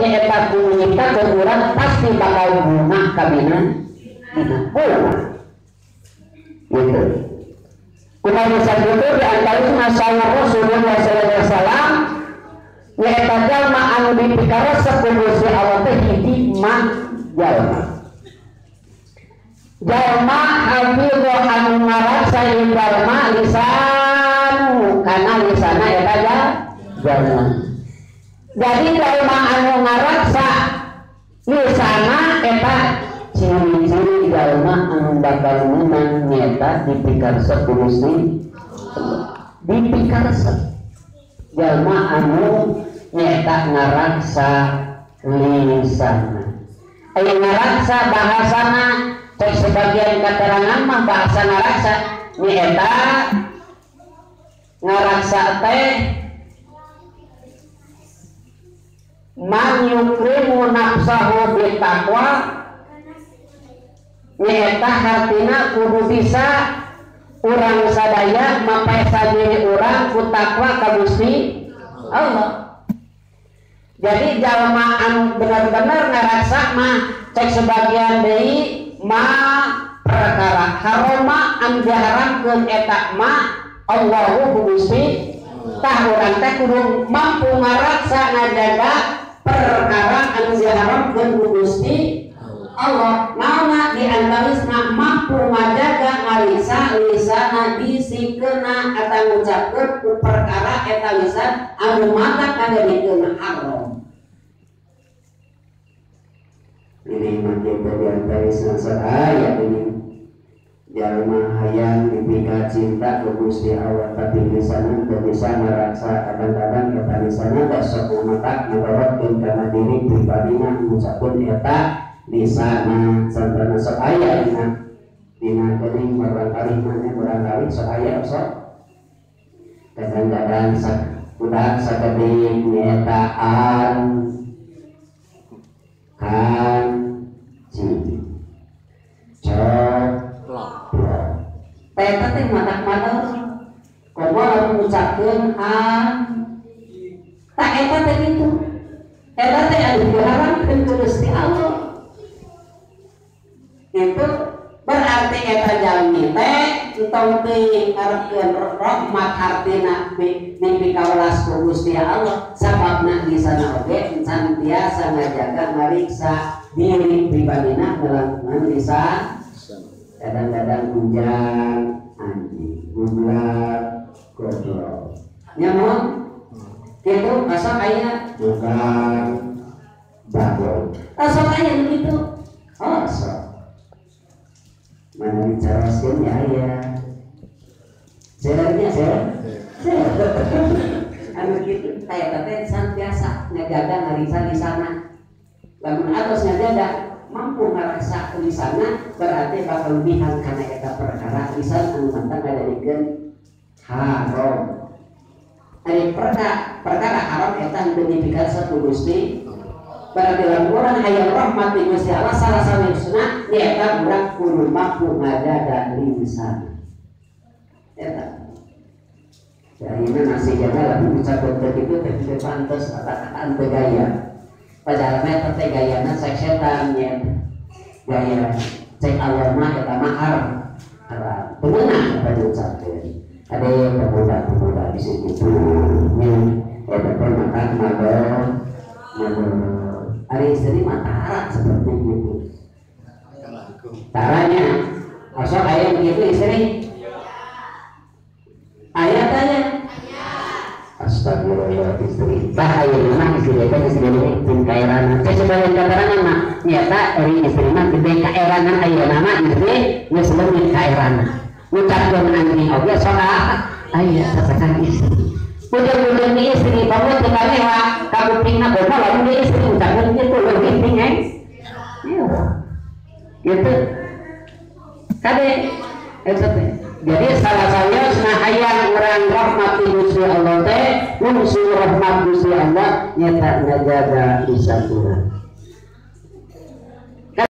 nyaeta kunyita ke urang pasti bakal bunga kabina bunga gitu. Kumaha misal gitu di antaranya sayyid Rasulullah sallallahu alaihi wasallam nyaeta jalma anu dipikaresep ku Gusti Allah teh hiji mah jalma hafidho anu ngaraksa jalma lisanu kana lisana eta jalma. Jadi jalma anu ngaraksa lisana eta ciri-ciri jalma anu bakal menang nyata dipikaresep ku Gusti dipikaresep jalma anu nyata ngaraksa lisana. Aya ngaraksa bahasana cek sebagian keterangan mah bahasa ngaraksa nyata ngaraksa teh man yukrimu nafsahu bitaqwa nyata hartina kudu bisa urang sadaya mapaesa diri urang ku takwa ka Gusti Allah. Jadi jalma anu benar-benar ngaraksa mah cek sebagian deui mah perkara haroma anu diharamkeun eta mah Allahu Gusti tah urang teh kudu mampu ngaraksa ngajaga perkara anu diharamkeun ku Gusti Allah. Naonna di antarisna mampu ngajaga ngalisa lisana bisikena atau ngucapkeun ku perkara eta lisan anu mata kadadikeun haram. Ini makin diantarisna sadaya ini jalma hayang dipika cinta ke Gusti Allah tapi lisanna teu bisa ngaraksa kadang-kadang eta lisanna teh sok mata ngabarotkeun kana diri pribadina ngucapkeun eta lisana santana sok aya dina geuning barangkali sok aya sok kadang-kadang budak sakeudeung nyaeta eta teh matak-matak komo lamun ngucapkeun tak eta teh kitu eta teh anu diharamkeun ku Gusti Allah. Itu berarti eta jalmi teh entong teuing ngarepkeun rahmat hartina mimpi kawelas ku Gusti Allah sababna di sana oge santiasa ngajaga ngariksa diri pribadina ngelakuan lisan kadang-kadang hujan anjing bulat goblok nyamun kitu asal aya bukan bagol asal aya begitu asal mana bicaraskeun ya aya sebenarnya saya anu kitu teh teh santiasa ngajaga ngariksa di sana lamun atos ngajaga mampu ngaraksa lisana berarti bakal lebihan karena eta perkara lisan anu mantang ngadadikeun haram. Ari perkara haram eta henteu dipikaresep ku Gusti. Berarti lamun urang hayang rahmat ti Gusti Allah salah sanesna nyaeta urang kudu mampu ngajaga lisan. Eta. Jadi nasi jaga lamun ucapkeun kitu teh teu pantes kata-kataan teu gaya. Padahal mah teh gayana cek setan nya. Gaya cek Allah mah eta mah haram. Beunang pada ucapkeun. Ade pemuda-pemuda di situ nya eta teh makan makan. Ari istri mah tarat seperti itu. Caranya asal aya begitu istri. Ayat tanya. Astagfirullah istri bahaya memang istri itu istri ini tim kaeranan saya sebagian keterangan mah nyata dari istri mah gede kaeranan ayo nama istri nggak sebelum kaeranan ngucapkan anjing oke soal ayo katakan istri udah ini istri bangun tinggal lewat kamu pingna bodoh lalu dia istri ngucapkan itu lebih tinggi gitu kade itu jadi salah saya hayang orang rahmat Gusti Allah teh musuh rahmat Gusti Allah nyata ngajaga lisan urang.